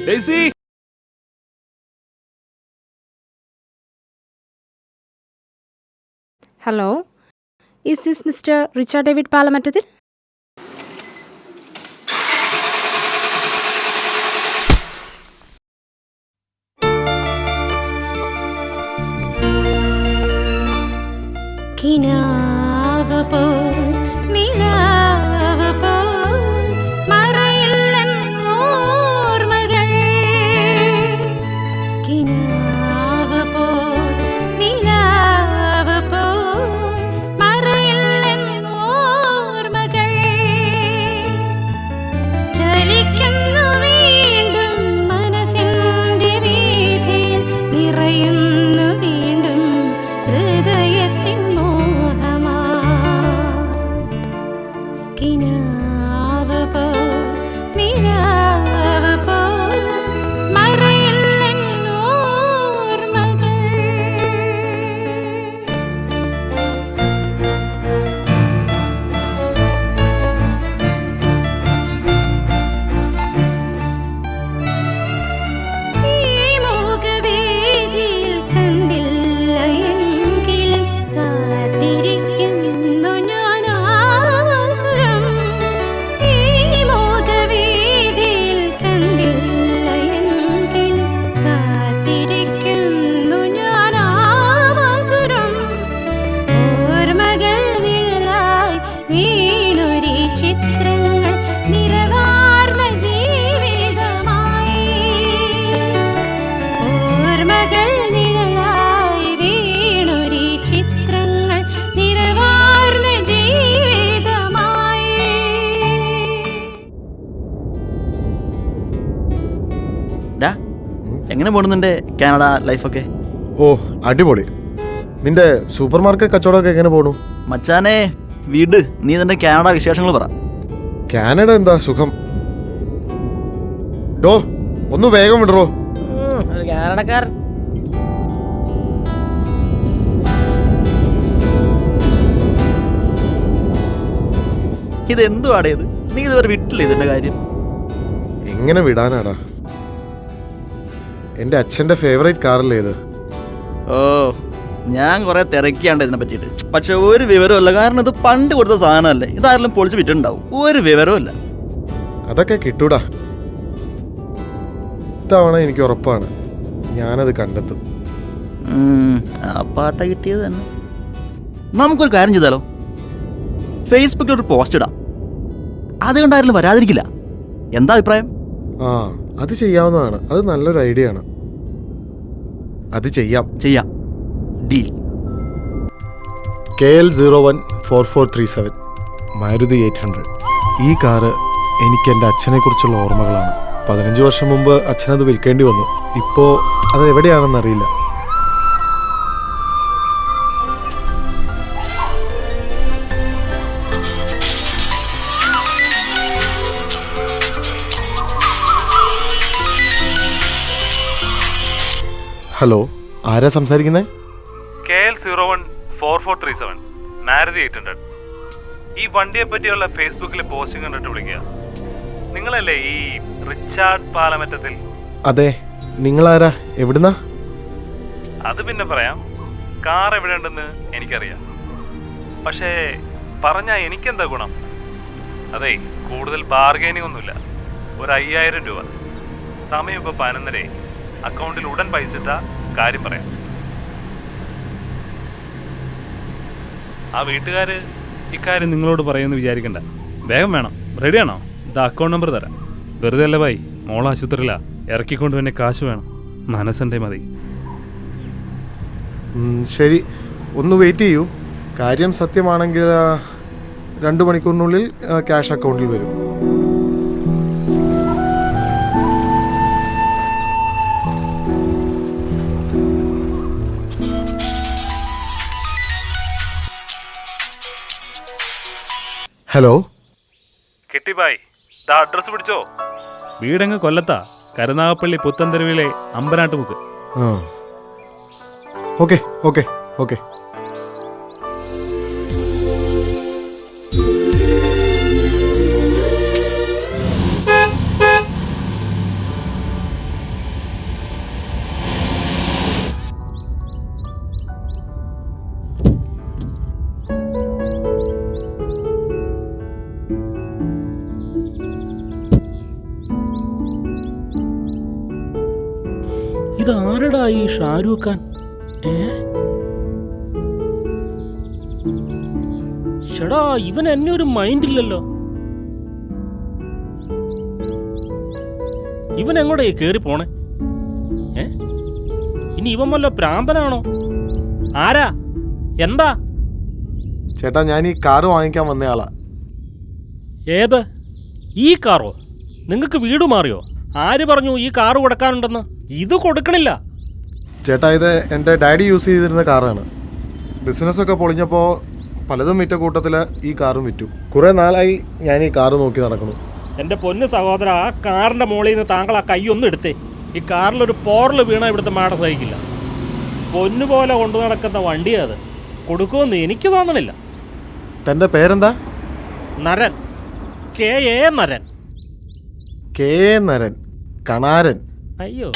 Daisy. Hello, is this Mr. Richard David Palamattathil? കിനാവ് പോൽ നിലാവ് പോൽ മറയില്ലൻ ഓർമ്മകൾ. കിനാവ് പോൽ നിലാവ് പോൽ മറയില്ലൻ ഓർമ്മകൾ. ചലിക്കുന്നു വീണ്ടും മനസ്സിൻ്റെ വീഥിയിൽ, നിറയുന്നു വീണ്ടും ഹൃദയത്തിൻ കിനാവ് പോൽ നിലാവ് പോൽ മറയില്ലൻ ഓർമ്മകൾ. ഈ മോഹവേദിയിൽ കണ്ടില്ല എങ്കിലും കാത്തിരിക്കുന്നു ഞാൻ. ചിത്രങ്ങൾ നിറവാർന്ന ജീവിതമായി, ഓർമ്മകൾ നിഴലായി വീണൊരി ചിത്രങ്ങൾ നിറവാർന്ന ജീവിതമായി. എങ്ങനെ പോണുന്നുണ്ട് കാനഡ ലൈഫൊക്കെ? ഓ അടിപൊളി. നിന്റെ സൂപ്പർ മാർക്കറ്റ് കച്ചവടമൊക്കെ എങ്ങനെ പോണു? മച്ചാനെ വീട്, നീ നിന്റെ കാനഡ വിശേഷങ്ങൾ പറ. കാനഡ എന്താ സുഖം. ഡോ ഒന്ന് വേഗം വിടറോ. കാനഡക്കാരൻ ഇതെന്തുവാടേ ഇത്? നീ ഇതുവരെ വിട്ടില്ല ഇതിന്റെ കാര്യം? എങ്ങനെ വിടാനാടാ? എൻ്റെ അച്ഛൻ്റെ ഫേവറേറ്റ് കാറല്ലേ ഇത്. ഓ, ഞാൻ കുറെ തിരക്കിയാണ്ട് ഇതിനെ പറ്റിയിട്ട്. പക്ഷെ ഒരു വിവരമല്ല. കാരണം ഇത് പണ്ട് കൊടുത്ത സാധനമല്ലേ. ഇതാരെല്ലാം പൊളിച്ച് വിറ്റിട്ടുണ്ടാവും. ഒരു വിവരവുമില്ല. അതൊക്കെ കിട്ടൂടാ. ഇത്തവണ എനിക്ക് ഉറപ്പാണ് ഞാനത് കണ്ടെത്തും. ആ പാട്ട കിട്ടിയത് തന്നെ. നമുക്കൊരു കാര്യം ചെയ്താലോ? ഫേസ്ബുക്കിൽ ഒരു പോസ്റ്റ് ഇടാം. അതുകൊണ്ടായാലും വരാതിരിക്കില്ല. എന്താ അഭിപ്രായം? ആ അത് ചെയ്യാവുന്നതാണ്. അത് നല്ലൊരു ഐഡിയ ആണ്. അത് ചെയ്യാം. ഡീൽ. KL014437 മാരുതി 800. ഈ കാറ് എനിക്ക് എൻ്റെ അച്ഛനെക്കുറിച്ചുള്ള ഓർമ്മകളാണ്. 15 വർഷം മുമ്പ് അച്ഛനത് വിൽക്കേണ്ടി വന്നു. ഇപ്പോൾ അത് എവിടെയാണെന്നറിയില്ല. ഹലോ, ആരാ സംസാരിക്കുന്നത്? KL014437 മാരുതി 800. ഈ വണ്ടിയെ പറ്റിയുള്ള ഫേസ്ബുക്കിലെ പോസ്റ്റിംഗ് കണ്ടിട്ട് വിളിക്കുക. നിങ്ങളല്ലേ ഈ റിച്ചാർഡ് പാലമറ്റത്തിൽ? അതെ, നിങ്ങളാരാ? എവിടുന്നാ? അത് പിന്നെ പറയാം. കാർ എവിടെ ഉണ്ടെന്ന് എനിക്കറിയാം. പക്ഷേ പറഞ്ഞാൽ എനിക്കെന്താ ഗുണം? അതെ, കൂടുതൽ ബാർഗൈനിങ് ഒന്നുമില്ല. ഒരു 5000 രൂപ. സമയം ഇപ്പോൾ 11:30. അക്കൗണ്ടിൽ ഉടൻ പൈസ ഇട്ടാ കാര്യം പറയാം. ആ വീട്ടുകാര് ഇക്കാര്യം നിങ്ങളോട് പറയുമെന്ന് വിചാരിക്കണ്ട. വേഗം വേണം. റെഡിയാണോ? ഇത് അക്കൗണ്ട് നമ്പർ തരാം. വെറുതെ അല്ല ഭായി, മോൾ ആശുപത്രിയിലാ. ഇറക്കിക്കൊണ്ട് തന്നെ കാശ് വേണം. മനസ്സൻ്റെ മതി. ശരി, ഒന്ന് വെയിറ്റ് ചെയ്യൂ. കാര്യം സത്യമാണെങ്കിൽ 2 മണിക്കൂറിനുള്ളിൽ ക്യാഷ് അക്കൗണ്ടിൽ വരും. ഹലോ, കിട്ടി ബായ്. ദാ അഡ്രസ് പിടിച്ചോ. വീടങ്ങ് കൊല്ലത്താ, കരുനാഗപ്പള്ളി പുത്തൻതെരുവിലെ അമ്പനാട്ടുമുക്ക്. ആ ഓക്കെ ഓക്കെ ഓക്കെ. ഇതാരടാ ഈ ഷാരൂഖ് ഖാൻ? ഷടാ, ഇവൻ എന്നെ ഒരു മൈൻഡ് ഇല്ലല്ലോ. ഇവൻ എങ്ങോട്ടേ കേറി പോണേ? ഇനി ഇവൻ വല്ല പ്രാന്തനാണോ? ആരാ? എന്താ? ചേട്ടാ, ഞാൻ ഈ കാറ് വാങ്ങിക്കാൻ വന്നയാളാ. ഏത്? ഈ കാറോ? നിങ്ങൾക്ക് വീട് മാറിയോ? ആര് പറഞ്ഞു ഈ കാറ് കൊടുക്കാനുണ്ടെന്ന്? ഇത് കൊടുക്കണില്ല. ചേട്ടാ, ഇത് എൻ്റെ ഡാഡി യൂസ് ചെയ്തിരുന്ന കാറാണ്. ബിസിനസ്സൊക്കെ പൊളിഞ്ഞപ്പോൾ പലതും വിറ്റ കൂട്ടത്തിൽ ഈ കാറും വിറ്റു. കുറേ നാളായി ഞാൻ ഈ കാറ് നോക്കി നടക്കുന്നു. എൻ്റെ പൊന്ന് സഹോദര, ആ കാറിൻ്റെ മുകളിൽ നിന്ന് താങ്കൾ ആ കൈയൊന്നും എടുത്തേ. ഈ കാറിലൊരു പോറൽ വീണ ഇവിടുത്തെ മാട സഹിക്കില്ല. പൊന്നുപോലെ കൊണ്ടു നടക്കുന്ന വണ്ടിയാ അത്. കൊടുക്കുമെന്ന് എനിക്ക് തോന്നണില്ല. തൻ്റെ പേരെന്താ? നരൻ. KA നരൻ. KA നരൻ. കണാരൻ. അയ്യോ,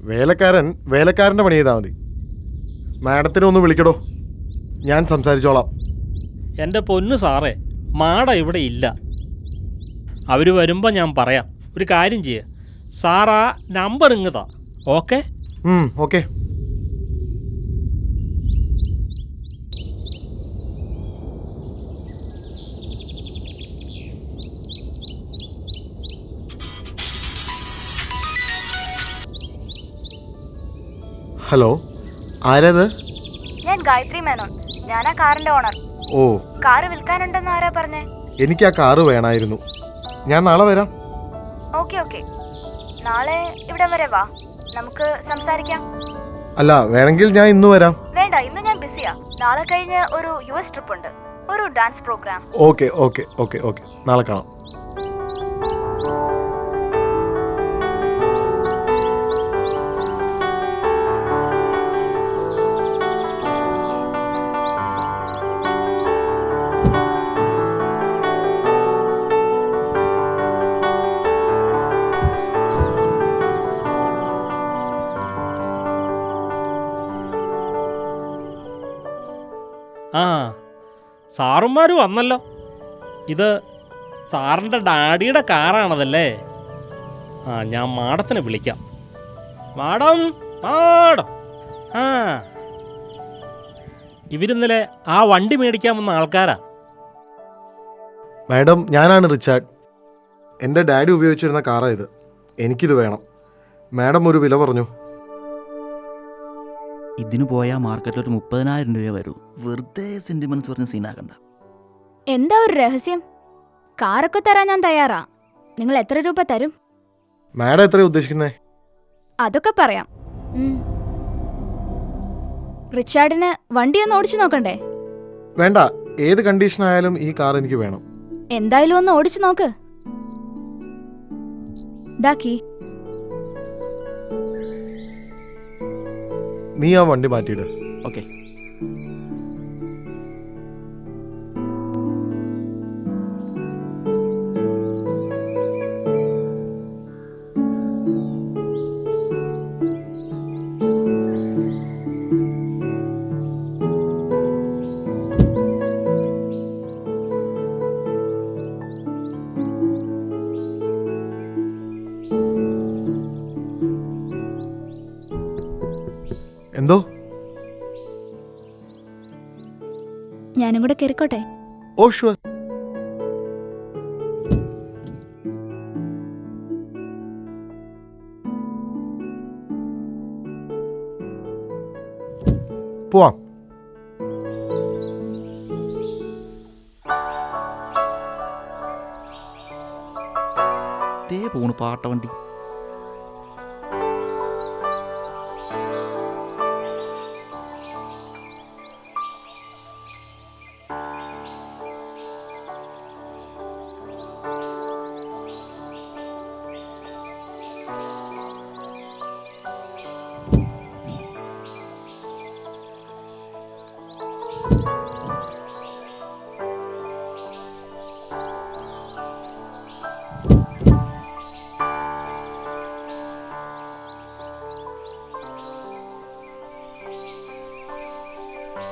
വേലക്കാരൻ്റെ പണി ചെയ്താൽ മതി. മാഡത്തിനെ ഒന്ന് വിളിക്കടോ, ഞാൻ സംസാരിച്ചോളാം. എൻ്റെ പൊന്നു സാറേ, മാട ഇവിടെ ഇല്ല. അവർ വരുമ്പോൾ ഞാൻ പറയാം. ഒരു കാര്യം ചെയ്യുക, സാറാ നമ്പർ ഇങ്ങതാ. ഓക്കെ? ഓക്കെ. ഹലോ, ആരത്? ഞാൻ ഗായത്രി മേനോൻ. ഞാനാ കാറിന്റെ ഓണർ. ഓ, കാറ് വിൽക്കാനുണ്ടെന്ന് ആരാ പറഞ്ഞേ? എനിക്ക് ആ കാറ് വേണമായിരുന്നു. ഞാൻ നാളെ വരാം. ഓക്കെ. നാളെ ഇവിടം വരെ വാ, നമുക്ക് സംസാരിക്കാം. അല്ല, വേണമെങ്കിൽ ഞാൻ ഇന്ന് വരാം. വേണ്ട, ഇന്ന് ഞാൻ ബിസിയാ. നാളെ കഴിഞ്ഞ് ഒരു US ട്രിപ്പ് ഉണ്ട്, ഒരു ഡാൻസ് പ്രോഗ്രാം. ഓക്കെ. നാളെ കാണാം. ആ, സാറുമാർ വന്നല്ലോ. ഇത് സാറിൻ്റെ ഡാഡിയുടെ കാറാണതല്ലേ? ആ, ഞാൻ മാഡത്തിനെ വിളിക്കാം. മാഡം. ആ, ഇവരിന്നലെ ആ വണ്ടി മേടിക്കാൻ വന്ന ആൾക്കാരാ. മാഡം, ഞാനാണ് റിച്ചാർഡ്. എൻ്റെ ഡാഡി ഉപയോഗിച്ചിരുന്ന കാറാണ് ഇത്. എനിക്കിത് വേണം. മാഡം ഒരു വില പറഞ്ഞു. ഇതിന് പോയാൽ മാർക്കറ്റിൽ ഒരു 30,000 രൂപ വരൂ. വെറുതെ സെന്റിമെന്റ്സ് പറഞ്ഞ് സീനാക്കണ്ട. എന്താ ഒരു രഹസ്യം? കാറൊക്കെ തരാൻ ഞാൻ തയ്യാറാ. നിങ്ങൾ എത്ര രൂപ തരും? മാഡം എത്രയാണ് ഉദ്ദേശിക്കുന്നത്? അതൊക്കെ പറയാം. റിച്ചാർഡിന് വണ്ടി ഒന്ന് ഓടിച്ചു നോക്കണ്ടേ? വേണ്ട, ഏത് കണ്ടീഷനായാലും ഈ കാർ എനിക്ക് വേണം. എന്തായാലും ഒന്ന് ഓടിച്ചു നോക്ക്. ദാക്കി, നീ ആ വണ്ടി മാറ്റിയിട്. ഓക്കെ. എന്തോ? ഞാനും കൂടെ കയറിക്കോട്ടെ? ഓ ഷുവർ. പോവാം. പോണു പാട്ട വണ്ടി.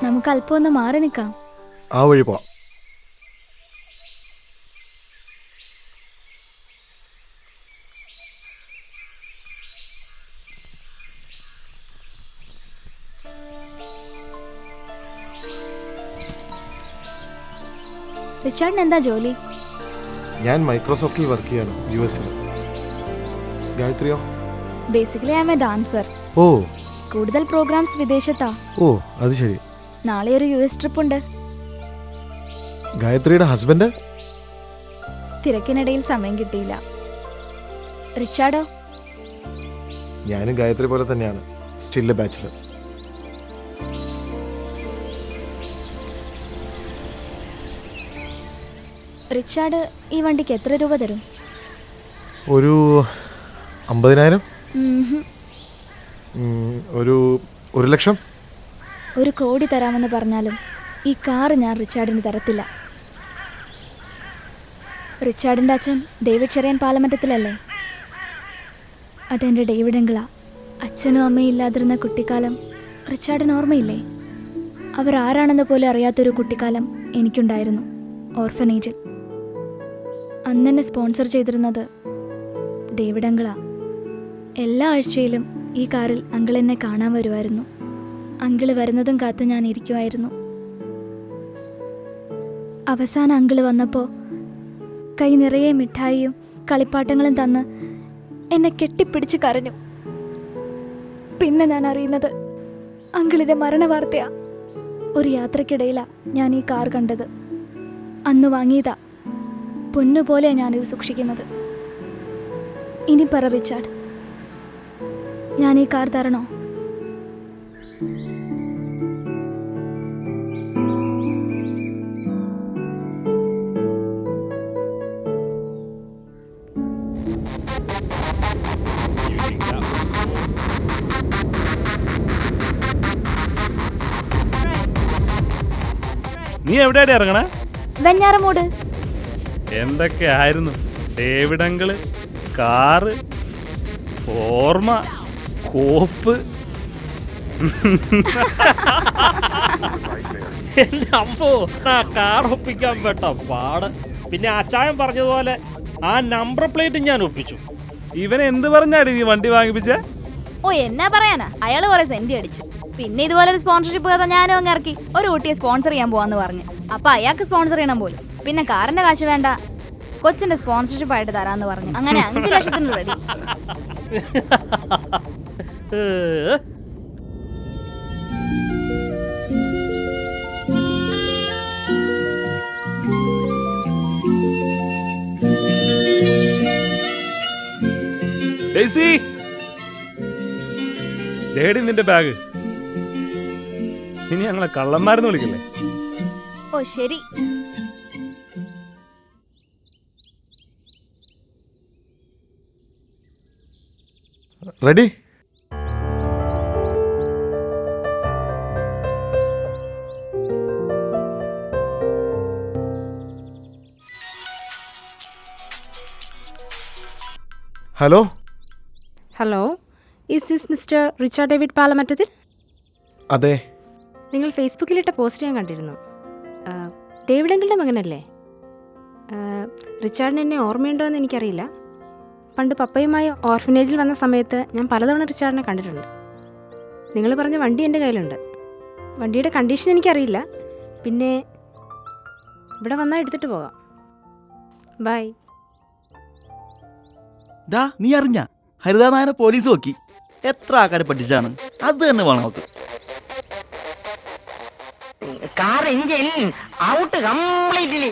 നമുക്ക് അല്പം ഒന്ന് മാറി നിൽക്കാം. ആ വഴി പോവാം. റിച്ചാർഡിന് എന്താ ജോലി? ഞാൻ മൈക്രോസോഫ്റ്റിൽ വർക്ക് ചെയ്യാണ് US ൽ. ഗായത്രിയോ? Basically I am a dancer. ഓ കൂടുതൽ പ്രോഗ്രാംസ് വിദേശത്താ. ഓ അത് ശരി. നാളെ ഒരു US ട്രിപ്പ് ഉണ്ട്. ഗായത്രിയുടെ ഹസ്ബൻഡ്? തിരക്കിനിടയിൽ സമയം കിട്ടിയില്ല. റിച്ചാർഡോ? ഞാനും ഗായത്രി പോലെ തന്നെയാണ്, സ്റ്റിൽ എ ബാച്ചിലർ. റിച്ചാർഡ് ഈ വണ്ടിക്ക് എത്ര രൂപ തരും? ഒരു 50,000. ഉംഹും. ഒരു 1,00,000. 1 കോടി തരാമെന്ന് പറഞ്ഞാലും ഈ കാറ് ഞാൻ റിച്ചാർഡിന് തരത്തില്ല. റിച്ചാർഡിൻ്റെ അച്ഛൻ ഡേവിഡ് ചെറിയൻ പാലമറ്റത്തിലല്ലേ? അതെൻ്റെ ഡേവിഡ് അങ്കിളാ. അച്ഛനും അമ്മയും ഇല്ലാതിരുന്ന കുട്ടിക്കാലം റിച്ചാർഡിന് ഓർമ്മയില്ലേ? അവരാരാണെന്ന് പോലും അറിയാത്തൊരു കുട്ടിക്കാലം എനിക്കുണ്ടായിരുന്നു ഓർഫനേജിൽ. അന്നെന്നെ സ്പോൺസർ ചെയ്തിരുന്നത് ഡേവിഡ് അങ്കിളാ. എല്ലാ ആഴ്ചയിലും ഈ കാറിൽ അങ്കിൾ എന്നെ കാണാൻ വരുമായിരുന്നു. അങ്കിള് വരുന്നതും കാത്ത് ഞാൻ ഇരിക്കുമായിരുന്നു. അവസാനം അങ്കിള് വന്നപ്പോൾ കൈ നിറയെ മിഠായിയും കളിപ്പാട്ടങ്ങളും തന്ന് എന്നെ കെട്ടിപ്പിടിച്ച് കരഞ്ഞു. പിന്നെ ഞാൻ അറിയുന്നത് അങ്കിളിൻ്റെ മരണവാർത്തയാ. ഒരു യാത്രക്കിടയിലാ ഞാൻ ഈ കാർ കണ്ടത്. അന്ന് വാങ്ങിയതാ. പൊന്നുപോലെ ഞാനിത് സൂക്ഷിക്കുന്നത്. ഇനി പറ റിച്ചാർഡ്, ഞാൻ ഈ കാർ തരണോ? നീ എവിടെയാടി ഇറങ്ങണേ? വെഞ്ഞാറമൂട്. എന്തൊക്കെ ആയിരുന്നു ഡേവിഡ് അങ്കിള്, കാറ്, ഓർമ്മ, കോപ്പ്. എന്റെ അമ്മോ, ആ കാർ ഒപ്പിക്കാൻ പെട്ട പാട്. പിന്നെ അച്ചായൻ പറഞ്ഞതുപോലെ ആ നമ്പർ പ്ലേറ്റ് ഞാൻ ഒപ്പിച്ചു. ഇവൻ എന്ത് പറഞ്ഞാടി നീ വണ്ടി വാങ്ങിപ്പിച്ചേ? ഓ എന്നാ പറയാനാ, അയാള് കുറെ സെന്റ് അടിച്ചു. പിന്നെ ഇതുപോലെ ഒരു സ്പോൺസർഷിപ്പ് കഥ ഞാനും അങ്ങ് ഇറക്കി. ഒരു കുട്ടിയെ സ്പോൺസർ ചെയ്യാൻ പോവാന്ന് പറഞ്ഞു. അപ്പൊ അയാൾക്ക് സ്പോൺസർ ചെയ്യണം പോലും. പിന്നെ കാറിന്റെ കാശ് വേണ്ട, കൊച്ചിന്റെ സ്പോൺസർഷിപ്പ് ആയിട്ട് തരാന്ന് പറഞ്ഞു. അങ്ങനെ 5 ലക്ഷത്തിന് റെഡി. ഡേയ്സി, ദേടി നിന്റെ ബാഗ്. ഇനി ഞങ്ങളെ കള്ളന്മാരെന്ന് വിളിക്കല്ലേ? ഓ ശരി. Ready? Hello hello, is this mister Richard David Palamattathil? അതെ. നിങ്ങൾ ഫേസ്ബുക്കിലിട്ട പോസ്റ്റ് ഞാൻ കണ്ടിരുന്നു. ഡേവിഡ് അങ്കിളുടെ മകനല്ലേ? റിച്ചാർഡിന് എന്നെ ഓർമ്മയുണ്ടോ എന്ന് എനിക്കറിയില്ല. പണ്ട് പപ്പയുമായി ഓർഫനേജിൽ വന്ന സമയത്ത് ഞാൻ പലതവണ റിച്ചാർഡിനെ കണ്ടിട്ടുണ്ട്. നിങ്ങൾ പറഞ്ഞ വണ്ടി എൻ്റെ കയ്യിലുണ്ട്. വണ്ടിയുടെ കണ്ടീഷൻ എനിക്കറിയില്ല. പിന്നെ ഇവിടെ വന്നാൽ എടുത്തിട്ട് പോകാം. ബൈ. ഡാ, നീ അറിഞ്ഞ ഹരിതാനായനെ പോലീസ് നോക്കി? എത്ര ആൾക്കാരെ പറ്റിച്ചാണ്. അത് തന്നെ വേണം നമുക്ക്. Car engine out completely.